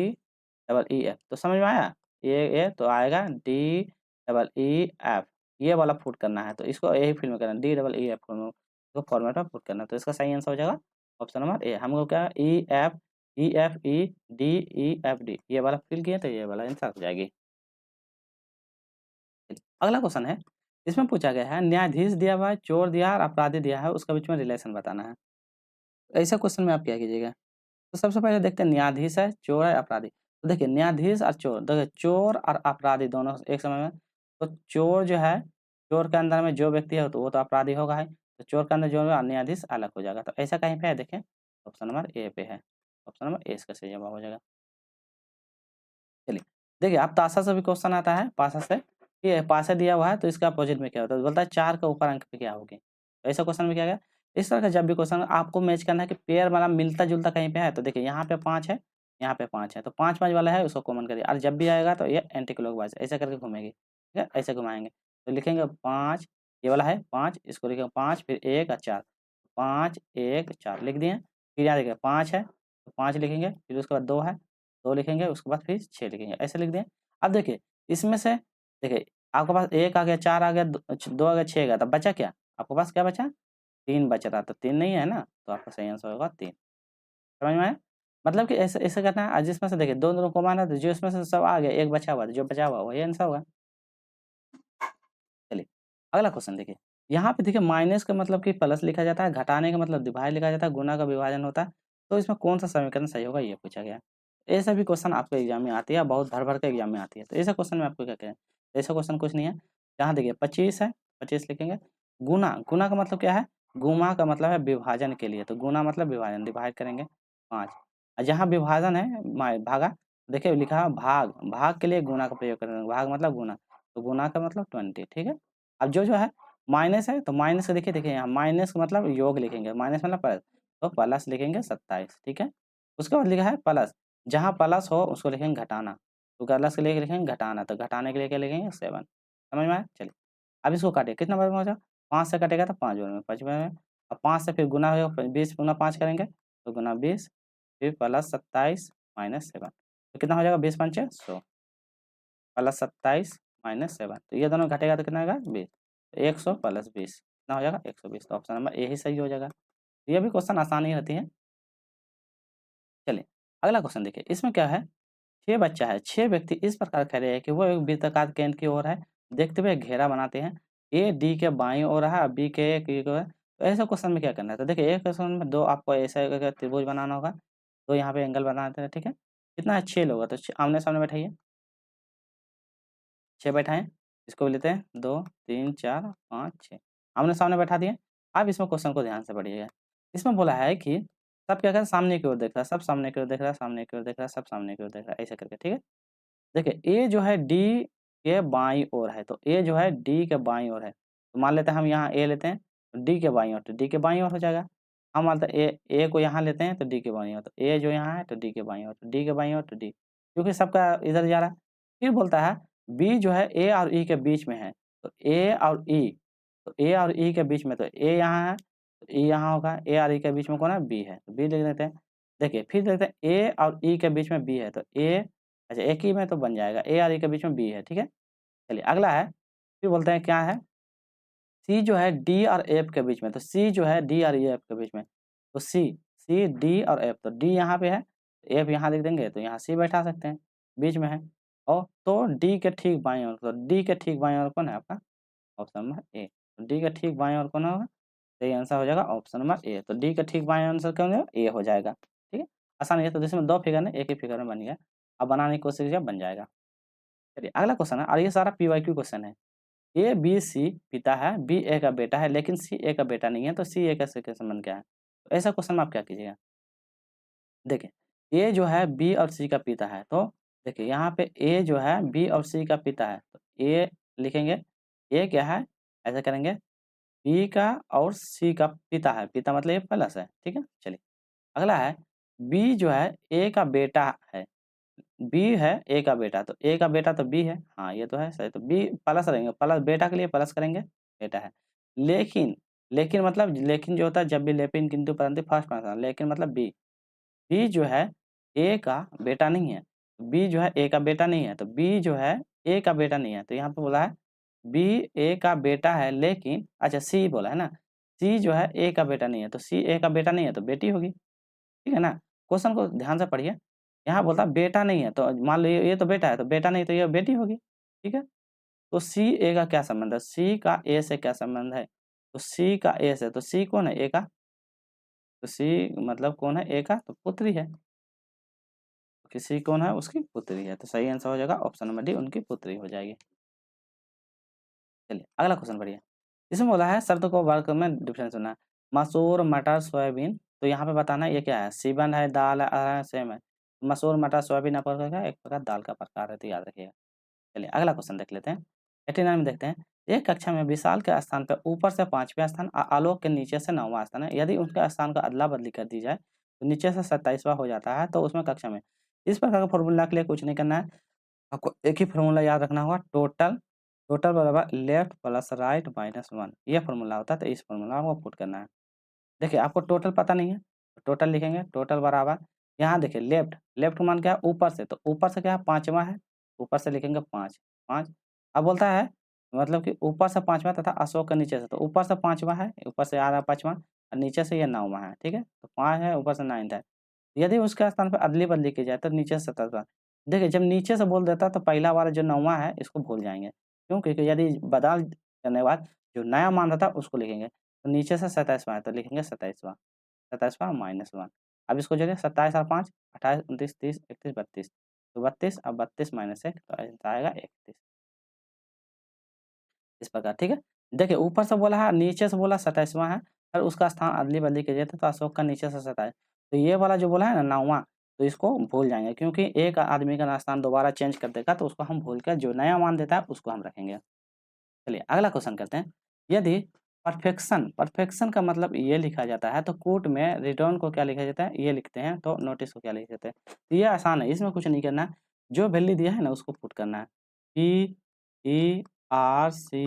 डबल ई एफ तो समझ में आया ये तो आएगा डी डबल ई एफ ये वाला पुट करना है तो इसको यही फिल में करना है डी डबल ई एफ को फॉर्मेट में पुट करना है तो इसका सही आंसर हो जाएगा ऑप्शन नंबर ए हमको क्या E F E D E F D ये वाला फिल किया तो ये वाला आंसर हो जाएगी। अगला क्वेश्चन है इसमें पूछा गया है न्यायाधीश दिया हुआ है चोर दिया है और अपराधी दिया है उसका बीच में रिलेशन बताना है ऐसा क्वेश्चन में आप क्या कीजिएगा तो सबसे पहले देखते हैं न्यायाधीश है चोर है अपराधी तो देखिए न्यायाधीश और चोर देखिए चोर और अपराधी दोनों एक समय में तो चोर जो है चोर के अंदर में जो व्यक्ति है तो वो तो अपराधी होगा है तो चोर के अंदर जो है न्यायाधीश अलग हो जाएगा तो ऐसा कहीं पे है देखें ऑप्शन नंबर ए पे है ऑप्शन नंबर ए इसका सही जवाब हो जाएगा। चलिए देखिए आप ताशा से भी क्वेश्चन आता है पासा से ये पासा दिया हुआ है तो इसका अपोजिट में क्या होता है बोलता है 4 का ऊपर अंक पे क्या होगी तो ऐसा क्वेश्चन में क्या गया इस तरह का जब भी क्वेश्चन आपको मैच करना है कि पेयर वाला मिलता जुलता कहीं पे है तो देखिए यहाँ पे 5 है यहाँ पे 5 है तो 5 5 वाला है उसको कॉमन करिए और जब भी आएगा तो ये एंटी क्लॉकवाइज ऐसा करके घूमेगी ठीक है ऐसे घुमाएंगे तो लिखेंगे 5 ये वाला है 5 इसको लिखेंगे 5 फिर 1 और 4 5 1 4 लिख दिए फिर यहाँ देखिए 5 है तो 5 लिखेंगे फिर उसके बाद 2 है 2 लिखेंगे उसके बाद फिर 6 लिखेंगे ऐसे लिख दिए। अब देखिए इसमें से देखिए आपके पास 1 आ गया 4 आ गया 2 आ गया 6 आ गया तब बचा क्या आपके पास क्या बचा 3 बचा था तो 3 नहीं है ना तो आपका सही आंसर होगा 3 समझ में आया मतलब कि ऐसे ऐसे करना है जिसमें से देखिए दो दोनों को माना तो जो इसमें से सब आ गया एक बचा हुआ जो बचा हुआ वही आंसर होगा। चलिए अगला क्वेश्चन देखिए यहाँ पे देखिए माइनस का मतलब कि प्लस लिखा जाता है घटाने का मतलब डिवाइड लिखा जाता है गुना का विभाजन होता है तो इसमें कौन सा समीकरण सही होगा ये पूछा गया है। ऐसा भी क्वेश्चन आपके एग्जाम में आती है बहुत भर भर के एग्जाम में आती है तो ऐसा क्वेश्चन में आपको क्या कहें ऐसा क्वेश्चन कुछ नहीं है यहाँ देखिए 25 है 25 लिखेंगे गुना गुना का मतलब क्या है गुमा का मतलब है विभाजन के लिए तो गुना मतलब विभाजन डिवाइड करेंगे 5 और जहाँ विभाजन है भागा देखिए लिखा है भाग भाग के लिए गुना का प्रयोग करेंगे भाग मतलब गुना तो गुना का मतलब 20 ठीक है। अब जो है माइनस है तो माइनस का देखिए देखिए यहाँ माइनस का मतलब योग लिखेंगे माइनस मतलब प्लस तो प्लस लिखेंगे 27 ठीक है। उसके बाद लिखा है प्लस जहाँ प्लस हो उसको लिखेंगे घटाना तो प्लस के लिए लिखेंगे घटाना तो घटाने के लिए क्या लिखेंगे 7 समझ में आया। चलिए अब इसको काटिए कितना बार में हो जाए 5 से कटेगा तो 5 बार में 5 बार में और 5 से फिर गुना होगा 20 गुना 5 करेंगे तो गुना 20 फिर प्लस 27 माइनस 7 तो कितना हो जाएगा 20 पंचे 100 प्लस 27 माइनस 7 तो ये दोनों घटेगा तो कितना आएगा 20 100 प्लस 20 कितना हो जाएगा 120 तो ऑप्शन नंबर ए ही सही हो जाएगा। ये भी क्वेश्चन आसान ही रहती है। चलिए अगला क्वेश्चन देखिए इसमें क्या है 6 बच्चा है 6 व्यक्ति इस प्रकार खड़े हैं कि वो एक वृत्ताकार केंद्र की ओर है देखते हुए घेरा बनाते हैं ए डी के बाईं ओर है और बी के की ओर है तो ऐसा क्वेश्चन में क्या करना है तो देखिए एक क्वेश्चन में दो आपको ऐसा एक त्रिभुज बनाना होगा तो यहाँ पे एंगल बनाते हैं ठीक है कितना है 6 लोग हैं तो आमने सामने बैठाइए 6 बैठाएं इसको भी लेते हैं 2 3 4 5 6 आमने सामने बैठा दिए। अब इसमें क्वेश्चन को ध्यान से पढ़िएगा इसमें बोला है कि सब क्या कर सामने की ओर देख रहा है सब सामने की ओर देख रहा है सामने की ओर देख रहा है सब सामने की ओर देख रहा है ऐसे करके ठीक है। देखिए ए जो है डी के बाईं ओर है तो ए जो है डी के बाईं ओर है तो मान लेते हैं हम यहाँ ए लेते हैं तो डी के बाईं ओर तो डी के बाईं ओर हो जाएगा। हम मानते हैं ए को यहाँ लेते हैं तो डी के बाईं ओर तो ए जो यहाँ है तो डी के बाईं ओर तो डी के बाईं ओर तो डी क्योंकि सबका इधर जा रहा है। फिर बोलता है बी जो है ए और ई के बीच में है तो ए और ई तो ए और ई के बीच में तो ए यहाँ है तो ई यहाँ होगा ए और ई के बीच में कौन है बी है तो बी लिख देते हैं। देखिए फिर देखते हैं ए और ई के बीच में बी है तो ए अच्छा एक ही में तो बन जाएगा ए और ई के बीच में बी है ठीक है। चलिए अगला है फिर बोलते हैं क्या है सी जो है डी और एफ के बीच में, तो सी जो है डी और एफ के बीच में, तो सी डी और एफ, तो डी यहाँ पे है, एफ यहाँ लिख देंगे, तो यहाँ सी बैठा सकते हैं, बीच में है। और तो डी के ठीक बाईं ओर, तो डी के ठीक बाईं ओर कौन है आपका, ऑप्शन नंबर ए। तो डी के ठीक बाईं ओर कौन होगा, सही आंसर हो जाएगा ऑप्शन नंबर ए। तो डी का ठीक बाईं आंसर क्या हो जाएगा, ए हो जाएगा। ठीक है, आसान है। तो जिसमें 2 फिगर है, एक ही फिगर में बन गया। अब बनाने की कोशिश कीजिए, बन जाएगा। चलिए अगला क्वेश्चन है, और ये सारा पीवाईक्यू क्वेश्चन है। ए बी सी पिता है, बी ए का बेटा है, लेकिन सी ए का बेटा नहीं है, तो सी ए का से संबंध क्या है? तो ऐसा क्वेश्चन में आप क्या कीजिएगा? देखिए, ए जो है बी और सी का पिता है, तो देखिए यहाँ पे ए जो है बी और सी का पिता है, तो ए लिखेंगे, ए क्या है, ऐसा करेंगे, बी का और सी का पिता है, पिता मतलब ये प्लस है, ठीक है? चलिए, अगला है, बी जो है ए का बेटा है, बी है ए का बेटा, तो ए का बेटा तो बी है, हाँ ये तो है सही, तो बी प्लस रहेंगे, प्लस बेटा के लिए प्लस करेंगे, बेटा है। लेकिन मतलब लेकिन जो होता है, जब भी लेकिन किंतु परंतु फर्स्ट पर्सन, लेकिन मतलब बी, बी जो है ए का बेटा नहीं है, बी जो है ए का बेटा नहीं है, तो बी जो है ए का बेटा नहीं है, तो यहाँ पे बोला है बी ए का बेटा है, लेकिन अच्छा सी बोला है ना, सी जो है ए का बेटा नहीं है, तो सी ए का बेटा नहीं है, तो बेटी होगी, ठीक है ना? क्वेश्चन को ध्यान से पढ़िए, यहाँ बोलता है बेटा नहीं है, तो मान लो ये तो बेटा है, तो बेटा नहीं तो ये बेटी होगी, ठीक है? तो सी ए का क्या संबंध है, सी का ए से क्या संबंध है, तो सी का ए से, तो सी कौन है, ए का, तो सी मतलब कौन है, ए का, तो पुत्री है, किसी कौन है, उसकी पुत्री है, तो सही आंसर हो जाएगा ऑप्शन नंबर डी, उनकी पुत्री हो जाएगी। चलिए अगला क्वेश्चन पढ़िए, इसमें बोला है शब्द को वर्ग में डिफरेंस होना है, मसूर मटर सोयाबीन, तो यहाँ पे बताना है ये क्या है, सीबन है, दाल है, अरहर है, सेम है। मसूर मटर सोयाबीन आप एक प्रकार दाल का प्रकार है, तो याद रखिएगा। चलिए अगला क्वेश्चन देख लेते हैं, 89 में देखते हैं, एक कक्षा में विशाल के स्थान पर ऊपर से 5वां स्थान, आलोक के नीचे से 9वां स्थान है, यदि उनके स्थान का अदला बदली कर दी जाए तो नीचे से 27वां हो जाता है, तो उसमें कक्षा में इस प्रकार का फॉर्मूला के लिए कुछ नहीं करना है, आपको एक ही फॉर्मूला याद रखना होगा, टोटल टोटल बराबर लेफ्ट प्लस राइट माइनस 1, ये फॉर्मूला होता है, तो इस फॉर्मूला को पुट करना है। देखिए आपको टोटल पता नहीं है, तो टोटल लिखेंगे, टोटल बराबर, यहाँ देखिए लेफ्ट, लेफ्ट मान क्या है, ऊपर से, तो ऊपर से क्या है, 5वां है, ऊपर से लिखेंगे 5, 5। अब बोलता है मतलब कि ऊपर से 5वां तथा अशोक के नीचे से, तो ऊपर से 5वां है, ऊपर से आ रहा है 5वां, और नीचे से ये 9वां है, ठीक है? तो 5 है, ऊपर से 9 है। यदि उसके स्थान पर अदली-बदली की जाए तो नीचे से 27वां, देखिए जब नीचे से बोल देता है तो पहला वाला जो 9वां है इसको भूल जाएँगे। क्यों? क्योंकि यदि बदल करने के बाद जो नया मान रहता है उसको लिखेंगे। तो नीचे से 27वां है तो लिखेंगे 27वां, 27वां माइनस 1। अब इसको जोड़िए, 27 और 5 28 29 30 31 32, तो 32, अब 32 माइनस 1 तो आंसर आएगा 31, इस प्रकार, ठीक है? देखिए ऊपर से बोला है, नीचे से बोला 27वां है, और उसका स्थान अदली-बदली कीजिए तो अशोक का नीचे से 27, तो ये वाला जो बोला है ना 9वां, तो इसको भूल जाएँगे, क्योंकि एक आदमी का स्थान दोबारा चेंज कर देगा, तो उसको हम भूल कर जो नया मान देता है उसको हम रखेंगे। चलिए अगला क्वेश्चन करते हैं, यदि परफेक्शन, परफेक्शन का मतलब ये लिखा जाता है, तो कोट में रिटर्न को क्या लिखा जाता है, ये लिखते हैं, तो नोटिस को क्या लिखा जाता है, तो ये आसान है, इसमें कुछ नहीं करना है, जो वैल्यू दिया है ना उसको पुट करना है, पी ई आर सी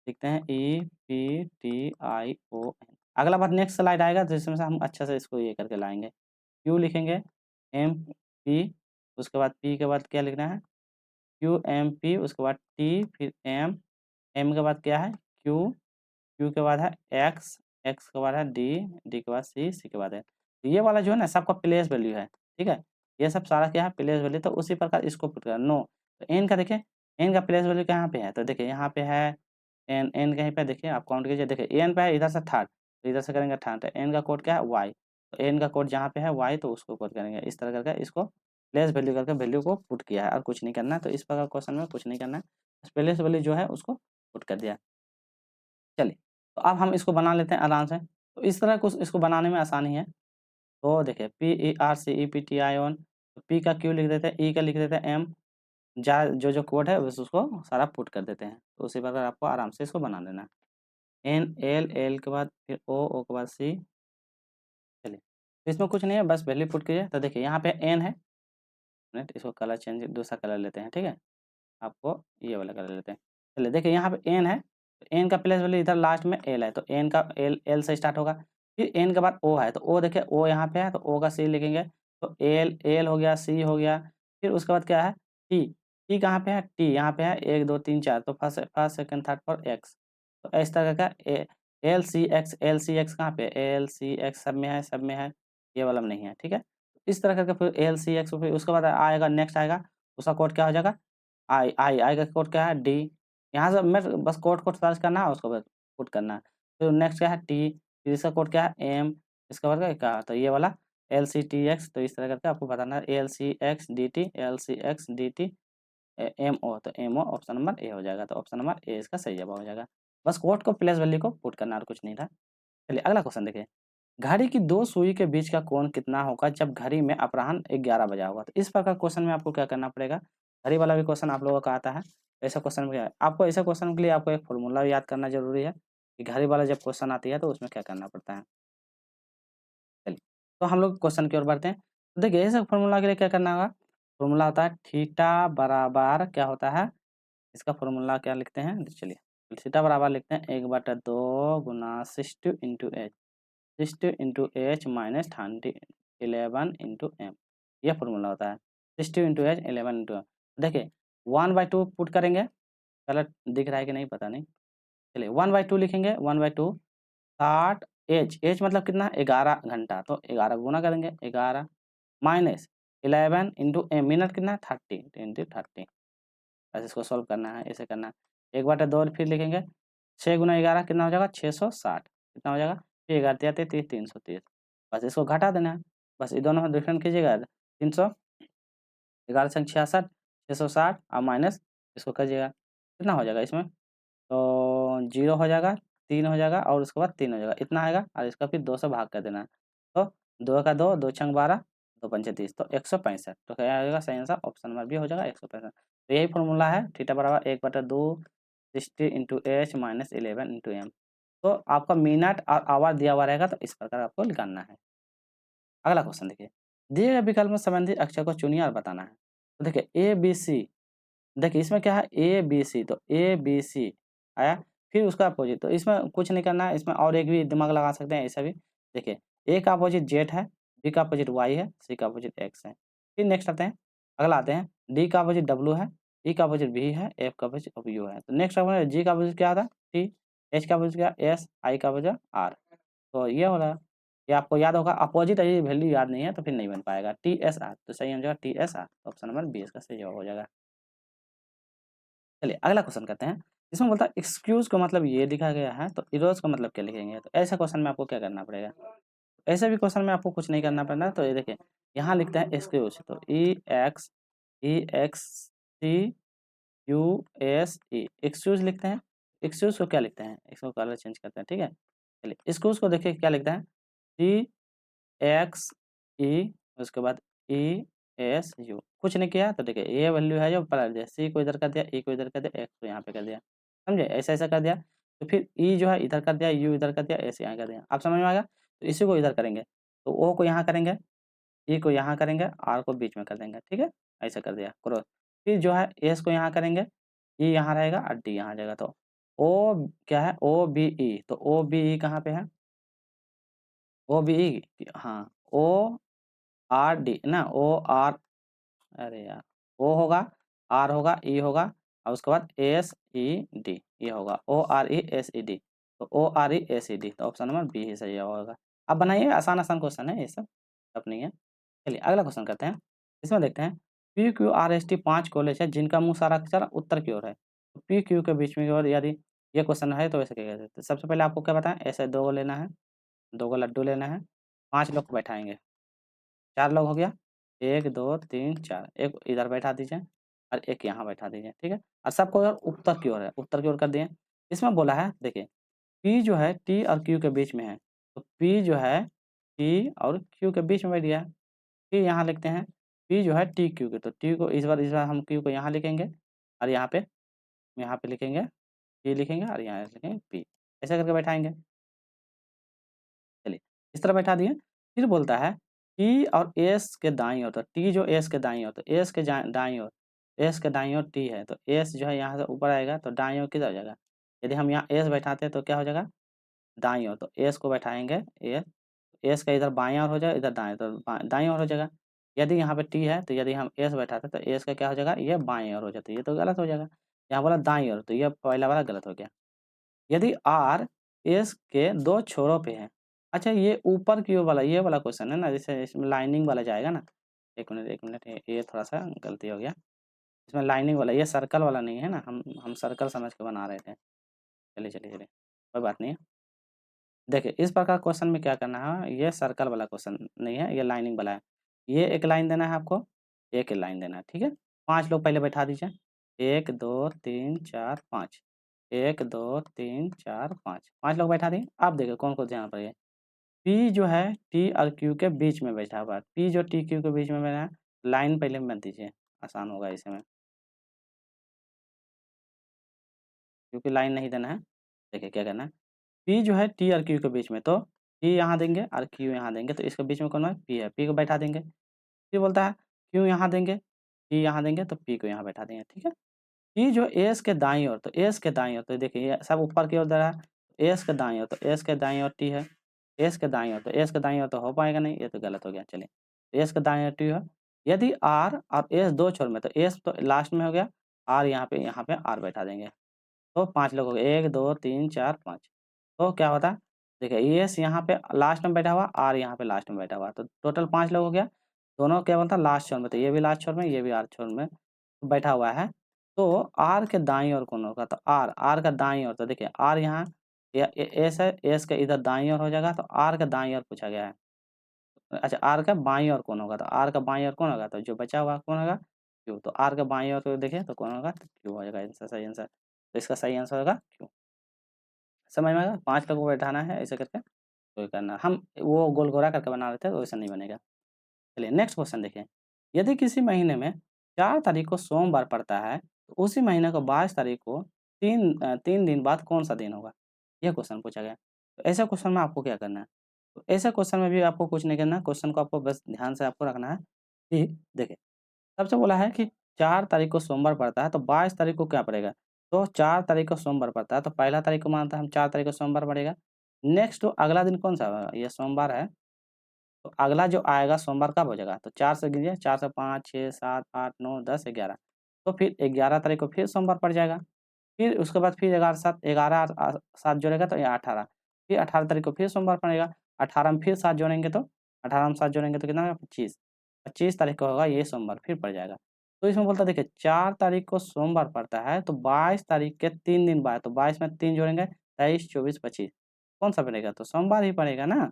लिखते हैं, E P T I O N. अगला बार नेक्स्ट स्लाइड आएगा तो इसमें से हम अच्छे से इसको ये करके लाएंगे, क्यू लिखेंगे, एम पी, उसके बाद पी के बाद क्या लिखना है, क्यू एम पी, उसके बाद टी, फिर एम, एम के बाद क्या है, क्यू, क्यू के बाद है एक्स, एक्स के बाद है डी, डी के बाद सी, सी के बाद है। तो ये वाला जो है ना सबका प्लेस वैल्यू है, ठीक है? ये सब सारा क्या है, प्लेस वैल्यू, तो उसी प्रकार इसको पुट करना, नो, तो एन का देखिए, एन का प्लेस वैल्यू कहाँ पे है, तो देखिए यहाँ पे है एन, एन कहीं पे देखिए आप काउंट कीजिए, देखिए एन पे है इधर से थर्ड, तो इधर से करेंगे थर्ड, तो एन का कोड क्या है, वाई, तो एन का कोड जहाँ पे है वाई, तो उसको कोड करेंगे, इस तरह करके इसको प्लेस वैल्यू करके वैल्यू को पुट किया है, और कुछ नहीं करना है, तो इस प्रकार क्वेश्चन में कुछ नहीं करना है, प्लेस वैल्यू जो है उसको पुट कर दिया। चलिए, तो अब हम इसको बना लेते हैं आराम से। तो इस तरह कुछ इसको बनाने में आसानी है। तो देखिए PERCEPTION, पी का क्यू लिख देते हैं, ई का लिख देते हैं एम, जो कोड है बस उसको सारा पुट कर देते हैं। तो उसी प्रकार आपको आराम से इसको बना लेना है। एन, एल, एल के बाद फिर ओ, ओ के बाद सी। चलिए, तो इसमें कुछ नहीं है, बस वैल्यू पुट कीजिए। तो देखिए यहाँ पे एन है, मिनट इसको कलर चेंज दूसरा कलर लेते हैं, ठीक है? आपको ये वाला कलर लेते हैं। चलिए देखिए यहाँ पे एन है, तो एन का प्लेस वैल्यू इधर लास्ट में एल है, तो एन का एल, एल से स्टार्ट होगा। फिर एन के बाद ओ है, तो ओ देखिए ओ यहाँ पे है, तो ओ का सी लिखेंगे, तो एल, एल हो गया, सी हो गया। फिर उसके बाद क्या है, टी, टी कहाँ पे है, टी यहाँ पे है, 1 2 3 4, तो first first second third fourth x. तो इस तरह का एल सी एक्स कहाँ पे, एल सी एक्स सब में है, ये वाला में नहीं है, ठीक है। इस तरह करके फिर एल सी एक्स, फिर उसके बाद आएगा, नेक्स्ट आएगा, उसका कोड क्या हो जाएगा, आई आई आई का कोड क्या है, डी। यहाँ से मैं बस कोड सर्च करना है, उसको बाद पुट करना है। फिर नेक्स्ट क्या है, टी, फिर इसका कोड क्या है, एम, इसका बाद क्या, तो ये वाला एल सी टी एक्स। तो इस तरह करके आपको बताना है, L C X D T, L C X D T M O, तो M O option number A हो जाएगा। तो ऑप्शन नंबर ए इसका सही जवाब हो जाएगा। बस कोड को प्लेस वैल्यू को पुट करना और कुछ नहीं था। चलिए अगला क्वेश्चन देखिए, घड़ी की दो सुई के बीच का कोण कितना होगा जब घड़ी में अपराह्न 11 बजा होगा। तो इस प्रकार क्वेश्चन में आपको क्या करना पड़ेगा, घड़ी वाला भी क्वेश्चन आप लोगों का आता है। ऐसा क्वेश्चन में क्या है, आपको ऐसे क्वेश्चन के लिए आपको एक फॉर्मूला याद करना जरूरी है कि घड़ी वाला जब क्वेश्चन आती है तो उसमें क्या करना पड़ता है। चलिए, तो हम लोग क्वेश्चन की ओर बढ़ते हैं। तो देखिए ऐसे फॉर्मूला के लिए क्या करना होगा, फॉर्मूला होता है थीटा बराबर क्या होता है, इसका फॉर्मूला क्या लिखते हैं, चलिए थीटा बराबर लिखते हैं 1/2 गुना 60 into H, 60 into H minus 20 11 into M, यह फॉर्मूला होता है 60 इंटू एच 11 इंटू एम। देखिए 1/2 पुट करेंगे, गलत दिख रहा है कि नहीं पता नहीं, चलिए 1/2 लिखेंगे, 1/2 60 एच, एच मतलब कितना, 11 घंटा, तो 11 गुना करेंगे 11 माइनस 11 इंटू एम, मिनट कितना है 30 इंटू 30। बस इसको सॉल्व करना है, ऐसे करना है। 1/2 फिर लिखेंगे, 6 गुना 11 कितना हो जाएगा 660, कितना हो जाएगा, 6 11 33 330। बस इसको घटा देना है, बस ये दोनों में डिफरेंट कीजिएगा, 300, 11 संग 66, 660 और माइनस इसको करिएगा, कितना हो जाएगा इसमें, तो 0 हो जाएगा, 3 हो जाएगा और उसके बाद 3 हो जाएगा, इतना आएगा और इसका फिर 2 से भाग कर देना है। तो 2 का 2, 2 छंग 12, 2 पंचे 30, तो 165। तो क्या आएगा सही आंसर, ऑप्शन नंबर बी हो जाएगा 165। तो यही फॉर्मूला है, थीटा बराबर 1/2 60 into H minus 11 into M. तो आपका मिनट और आवर दिया हुआ रहेगा, तो इस प्रकार आपको निकालना है। अगला क्वेश्चन देखिए, दिए गए विकल्प में संबंधित अक्षर को चुनिए और बताना है। तो देखिए ए बी सी, देखिए इसमें क्या है ए बी सी, तो ए बी सी आया, फिर उसका अपोजिट, तो इसमें कुछ नहीं करना है, इसमें और एक भी दिमाग लगा सकते हैं ऐसा भी। देखिए ए का अपोजिट जेड है, बी का अपोजिट वाई है, सी का अपोजिट एक्स है। फिर नेक्स्ट आते हैं, अगला आते हैं, डी का अपोजिट डब्लू है, ई का अपोजिट बी है, एफ का अपोजिट यू है। तो नेक्स्ट जी का अपोजिट क्या था, टी, एच का अपोजिट क्या, एस, आई का अपोजिट आर। तो ये हो रहा है, ये आपको याद होगा, अपोजिट ये वैल्यू याद नहीं है तो फिर नहीं बन पाएगा, टी एस आर, तो सही हो जाएगा T S R, option number B इसका सही जवाब हो जाएगा। चलिए अगला क्वेश्चन करते हैं, इसमें बोलता है एक्सक्यूज का मतलब ये लिखा गया है, तो इरोज का मतलब क्या लिखेंगे। तो ऐसा क्वेश्चन में आपको क्या करना पड़ेगा, ऐसे भी क्वेश्चन में आपको कुछ नहीं करना पड़ना। तो ये देखिए यहाँ लिखते हैं एक्सक्यूज, तो EXEXCUSE, एक्सक्यूज लिखते हैं। एक्सक्यूज को क्या लिखते हैं, इसको कलर चेंज करते हैं, ठीक है। चलिए एक्सक्यूज को देखिए क्या लिखता है, CXE, उसके बाद ESU, कुछ नहीं किया। तो देखिए ये वैल्यू है जो पलट दिया, सी को इधर कर दिया, ई को इधर कर दिया, एक्स को यहाँ पे कर दिया, समझे, ऐसा ऐसा कर दिया। तो फिर ई जो है इधर कर दिया, यू इधर कर दिया, ऐसे यहाँ कर दिया, आप समझ में आ गया। तो इसी को इधर करेंगे, तो ओ को यहाँ करेंगे, ई को यहाँ करेंगे, आर को बीच में कर देंगे, ठीक है, ऐसा कर दिया क्रॉस। फिर जो है एस को यहाँ करेंगे, ई यहाँ रहेगा और डी यहाँ आ जाएगा। तो ओ क्या है, ओ बी ई, तो ओ बी ई कहाँ पे है, ओ बी ई, हाँ, ओ आर डी ना, ओ आर, अरे यार, ओ होगा, आर होगा, ई होगा और उसके बाद एस ई डी, ये होगा O R E S E D. तो O R E S E D, तो ऑप्शन नंबर बी ही सही होगा। अब बनाइए, आसान आसान क्वेश्चन है ये सब, टफ नहीं है। चलिए अगला क्वेश्चन करते हैं, इसमें देखते हैं P Q R S T 5 college है जिनका मुँह सारा अक्षर उत्तर की ओर है। तो पी क्यू के बीच में की ओर यदि ये क्वेश्चन है तो ऐसे क्या कहते हैं। सबसे पहले आपको क्या बताएं, ऐसे 2 को लेना है, 2 को लड्डू लेना है, 5 लोग को बैठाएंगे, 4 लोग हो गया, 1 2 3 4, एक इधर बैठा दीजिए और एक यहाँ बैठा दीजिए, ठीक है। और सबको यार उत्तर की ओर है, उत्तर की ओर कर दिए। इसमें बोला है देखिए पी जो है टी और क्यू के बीच में है, तो पी जो है टी और क्यू के बीच में बैठ गया। फिर यहाँ लिखते हैं पी जो है टी क्यू के, तो टी को इस बार हम क्यू को यहाँ लिखेंगे और यहाँ पे लिखेंगे टी लिखेंगे और यहाँ लिखेंगे पी, ऐसा करके बैठाएंगे। चलिए इस तरह बैठा दिए। फिर बोलता है टी और एस के दाईं ओर, तो टी जो एस के दाईं ओर, तो एस के दाईं ओर, एस के दाईं ओर टी है, तो एस जो है यहाँ से ऊपर आएगा तो दाईं ओर किधर हो जाएगा। यदि हम यहाँ एस बैठाते हैं तो क्या हो जाएगा, दाईं ओर, तो एस को बैठाएंगे, एस, एस का इधर बाईं ओर हो जाएगा, इधर दाएं, तो दाईं ओर हो जाएगा। यदि यहाँ पे टी है तो यदि हम एस बैठाते हैं तो एस का क्या हो जाएगा, ये बाईं ओर हो जाता है, ये तो गलत हो जाएगा। यहाँ बोला दाईं ओर, तो ये पहला वाला गलत हो गया। यदि आर एस के 2 छोरों पे है। अच्छा, ये ऊपर की ओर वाला ये वाला क्वेश्चन है ना, जैसे इसमें लाइनिंग वाला जाएगा ना। 1 मिनट ये थोड़ा-सा गलती हो गया। इसमें लाइनिंग वाला, ये सर्कल वाला नहीं है ना, हम सर्कल समझ के बना रहे थे। चलिए, कोई बात नहीं है। देखिए, इस प्रकार क्वेश्चन में क्या करना है, ये सर्कल वाला क्वेश्चन नहीं है, ये लाइनिंग वाला है। ये एक लाइन देना है आपको, एक लाइन देना है, ठीक है? 5 लोग पहले बैठा दीजिए। 1, 2, 3, 4, 5। 1, 2, 3, 4, 5। 5 लोग बैठा दिए। अब देखिए कौन-कौन से यहाँ पर है। पी जो है टी और क्यू के बीच में बैठा हुआ है। पी जो टी क्यू के बीच में बैठा है, लाइन पहले मत दीजिए, आसान होगा इसमें। क्योंकि लाइन नहीं देना है। देखिए क्या करना है, पी जो है टी और क्यू के बीच में, तो टी यहाँ देंगे और क्यू यहाँ देंगे, तो इसके बीच में कौन है? पी है, पी को बैठा देंगे। फिर बोलता है क्यू यहाँ देंगे, पी यहाँ देंगे, तो पी को यहाँ बैठा देंगे, ठीक है? पी जो एस के दाईं ओर, तो एस के दाईं ओर, तो देखिए ये सब ऊपर की ओर दे रहा है, एस के दाईं ओर, तो एस के दाईं ओर टी है। एस के दाईं ओर, तो एस के दाईं ओर तो हो पाएगा नहीं, ये तो गलत हो गया, चलिए। एस के दाईं ओर टी है। यदि आर और एस 2 छोर में, तो एस तो लास्ट में हो गया, आर यहाँ पे आर बैठा देंगे। तो 5 लोग हो गए, 1, 2, 3, 4, 5। तो क्या होता है, देखिए एस यहाँ पे लास्ट में बैठा हुआ, आर यहाँ पे लास्ट में बैठा हुआ, तो टोटल 5 लोग हो गया। दोनों क्या बोलता है लास्ट छोर में, तो ये भी लास्ट छोर में, ये भी आर छोर में बैठा हुआ है। तो आर के दाईं ओर कौन होगा, तो आर का दाईं ओर, तो देखिए आर यहाँ एस है, एस के इधर दाईं ओर हो जाएगा, तो आर का दाईं ओर पूछा गया है। अच्छा, आर का बाईं ओर कौन होगा, तो आर का बाईं ओर कौन होगा, तो जो बचा हुआ कौन होगा, क्यू। तो आर का बाईं ओर तो देखिए तो कौन होगा, तो क्यू हो जाएगा आंसर, सही आंसर। तो इसका सही आंसर होगा क्यू। समझ में आएगा? 5 लोगों को बैठाना है ऐसे करके, तो ये करना। हम वो गोल गोला करके बना लेते हैं, तो वैसा नहीं बनेगा। चलिए नेक्स्ट क्वेश्चन देखिए। यदि किसी महीने में 4 तारीख को सोमवार पड़ता है, तो उसी महीने को 22 तारीख को 3 दिन बाद कौन-सा दिन होगा? ये क्वेश्चन पूछा गया है। तो ऐसे क्वेश्चन में आपको क्या करना है? तो ऐसे क्वेश्चन में भी आपको कुछ नहीं करना है, क्वेश्चन को आपको बस ध्यान से आपको रखना है कि देखिए, सबसे बोला है कि 4 तारीख को सोमवार पड़ता है, तो 22 तारीख को क्या पड़ेगा? तो 4 तारीख को सोमवार पड़ता है, तो पहला तारीख को मानते हैं हम, 4 तारीख को सोमवार पड़ेगा। नेक्स्ट तो अगला दिन कौन-सा होगा? ये सोमवार है, तो अगला जो आएगा सोमवार कब हो जाएगा? तो 4 से गिनिए, 4 से 5, 6, 7, 8, 9, 10, 11। तो फिर 11 तारीख को फिर सोमवार पड़ जाएगा। फिर उसके बाद फिर 11 7 जोड़ेगा तो ये 18। फिर 18 तारीख को फिर सोमवार पड़ेगा। 18 में फिर 7 जोड़ेंगे तो 18 में 7 जोड़ेंगे तो कितना होगा? 25। 25 तारीख को होगा ये सोमवार फिर पड़ जाएगा। तो इसमें बोलता है देखिए 4 तारीख को सोमवार पड़ता है, तो 22 तारीख के 3 दिन बाद, तो 22 में 3 जोड़ेंगे, 23, 24, 25। कौन-सा पड़ेगा? तो सोमवार ही पड़ेगा ना।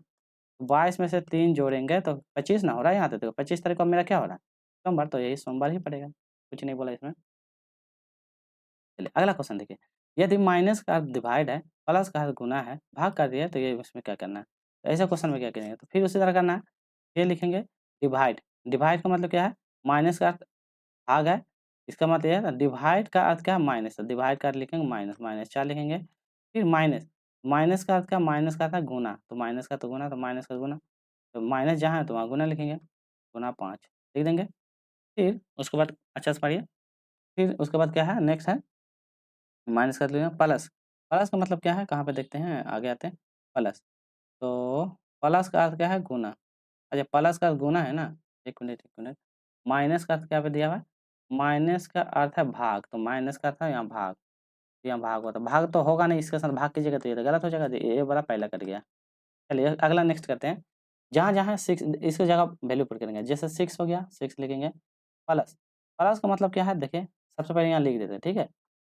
22 में से 3 जोड़ेंगे तो 25 ना हो रहा है यहाँ पे, देखो 25 तारीख को मेरा क्या हो रहा है? सोमवार, तो यही सोमवार ही पड़ेगा। कुछ नहीं बोला इसमें। चलिए अगला क्वेश्चन देखिए। यदि माइनस का अर्थ डिवाइड है, प्लस का अर्थ गुणा है, भाग कर दिया है, तो ये इसमें क्या करना है? तो ऐसे क्वेश्चन में क्या करेंगे? तो फिर उसी तरह करना है। ये लिखेंगे डिवाइड। डिवाइड का मतलब क्या है? माइनस का अर्थ भाग है। इसका मतलब ये है ना, डिवाइड का अर्थ क्या है? माइनस। तो डिवाइड का अर्थ लिखेंगे माइनस, माइनस 4 लिखेंगे। फिर माइनस, माइनस का अर्थ क्या? माइनस का अर्थ है गुणा। तो माइनस का तो गुणा, तो माइनस का गुणा। तो माइनस जहाँ है तो वहाँ गुना लिखेंगे, गुना 5 लिख देंगे। फिर उसके बाद अच्छा से पढ़िए, फिर उसके बाद क्या है नेक्स्ट है माइनस कर लेना प्लस। प्लस का मतलब क्या है? कहाँ पे देखते हैं, आगे आते हैं, प्लस। तो प्लस का अर्थ क्या है? गुना। अच्छा, प्लस का अर्थ गुना है ना? 1 मिनट। माइनस का अर्थ क्या पे दिया हुआ है? माइनस का अर्थ है भाग, तो माइनस का अर्थ है यहाँ भाग, यहाँ भाग होता है। भाग तो होगा नहीं, इसके साथ भाग कीजिएगा तो ये तो गलत हो जाएगा, तो ये वाला पहला कट गया। चलिए अगला नेक्स्ट करते हैं। जहाँ-जहाँ 6 इसकी जगह वैल्यू पुट करेंगे। जैसे 6 हो गया, 6 लिखेंगे प्लस। प्लस का मतलब क्या है देखिए, सबसे पहले यहाँ लिख देते हैं, ठीक है?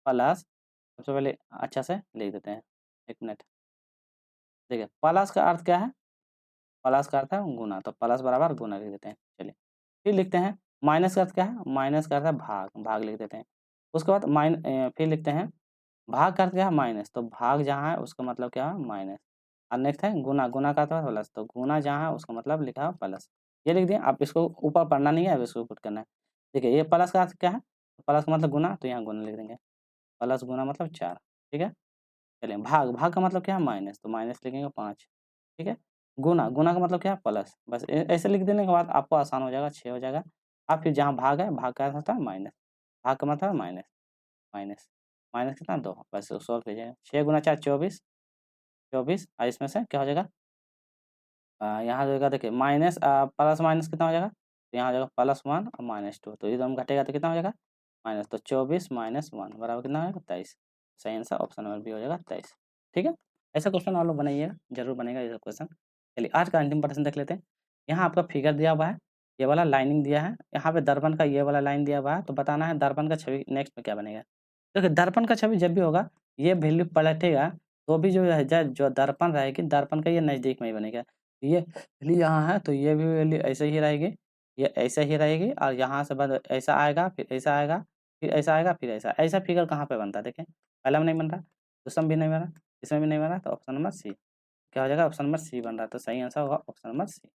प्लस सबसे पहले अच्छा से लिख देते हैं। 1 मिनट। देखिए प्लस का अर्थ क्या है? प्लस का अर्थ है गुना, तो प्लस बराबर गुना लिख देते हैं। चलिए, फिर लिखते हैं माइनस का अर्थ क्या है? माइनस का अर्थ है भाग, भाग लिख देते हैं। उसके बाद फिर लिखते हैं भाग का अर्थ क्या है? माइनस, तो भाग जहाँ है उसका मतलब क्या है? माइनस। और नेक्स्ट है गुना, गुना का अर्थ है प्लस, तो गुना जहाँ है उसका मतलब लिखा है प्लस। ये लिख दिए, आप इसको ऊपर पढ़ना नहीं है, अब इसको पुट करना है। देखिए ये प्लस का अर्थ क्या है? प्लस का मतलब गुना, तो यहाँ गुना लिख देंगे। प्लस गुना मतलब 4, ठीक है? चलिए भाग, भाग का मतलब क्या है? माइनस, तो माइनस लिखेंगे 5, ठीक है? गुना, गुना का मतलब क्या है? प्लस। बस ऐसे लिख देने के बाद आपको आसान हो जाएगा, 6 हो जाएगा। अब फिर जहाँ भाग है, भाग का अर्थ होता है माइनस। भाग का मतलब माइनस, माइनस, माइनस कितना 2, बस सॉल्व कीजिएगा। 6 गुना 4 24, 24 और इसमें से क्या हो जाएगा? यहाँ हो जाएगा देखिए माइनस प्लस माइनस कितना हो जाएगा? तो यहाँ हो जाएगा +1 और -2, तो इधर में घटेगा तो कितना हो जाएगा? माइनस, तो 24 - 1 बराबर कितना हो जाएगा? 23। सही आंसर ऑप्शन नंबर बी हो जाएगा 23। ठीक है? ऐसा क्वेश्चन आप लोग बनाइएगा, ज़रूर बनेगा ऐसा क्वेश्चन। चलिए आज का अंतिम प्रश्न देख लेते हैं। यहाँ आपका फिगर दिया हुआ है, ये वाला लाइनिंग दिया है, यहाँ पे दर्पण का ये वाला लाइन दिया हुआ है, तो बताना है दर्पण का छवि नेक्स्ट में क्या बनेगा। देखिए दर्पण का छवि जब भी होगा, ये वैल्यू पलटेगा, तो भी जो है जो दर्पण रहेगी, दर्पण का ये नज़दीक में ही बनेगा। ये वैल्यू यहाँ है, तो ये भी वैल्यू ऐसे ही रहेगी, ये ऐसे ही रहेगी और यहाँ से बाद ऐसा आएगा, फिर ऐसा आएगा, फिर ऐसा आएगा, फिर ऐसा। ऐसा फिगर कहाँ पे बनता है देखें? पहला में नहीं बन रहा, दूसरा में भी नहीं बन रहा, इसमें भी नहीं बना, तो ऑप्शन नंबर सी। क्या हो जाएगा? ऑप्शन नंबर सी बन रहा है, तो सही आंसर होगा ऑप्शन नंबर सी।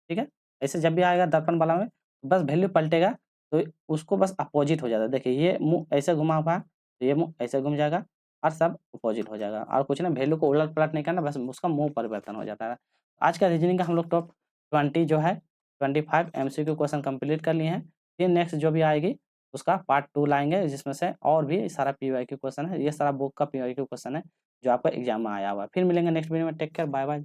ठीक है? ऐसे जब भी आएगा दर्पण वाला में, बस वैल्यू पलटेगा, तो उसको बस अपोज़िट हो जाता है। देखिए ये मुँह ऐसे घुमा हुआ है, तो ये मुँह ऐसे घूम जाएगा और सब अपोज़िट हो जाएगा और कुछ नहीं, वैल्यू को उलट-पलट नहीं करना, बस उसका मुँह परिवर्तन हो जाता है। आज का रीज़निंग का हम लोग टॉप 20 जो है 25 एमसीक्यू क्वेश्चन कंप्लीट कर लिए हैं। फिर नेक्स्ट जो भी आएगी, उसका पार्ट 2 लाएँगे, जिसमें से और भी सारा पीवाईक्यू क्वेश्चन है। ये सारा बुक का पीवाईक्यू क्वेश्चन है, जो आपका एग्ज़ाम में आया हुआ है। फिर मिलेंगे नेक्स्ट वीडियो में, टेक केयर, बाय-बाय।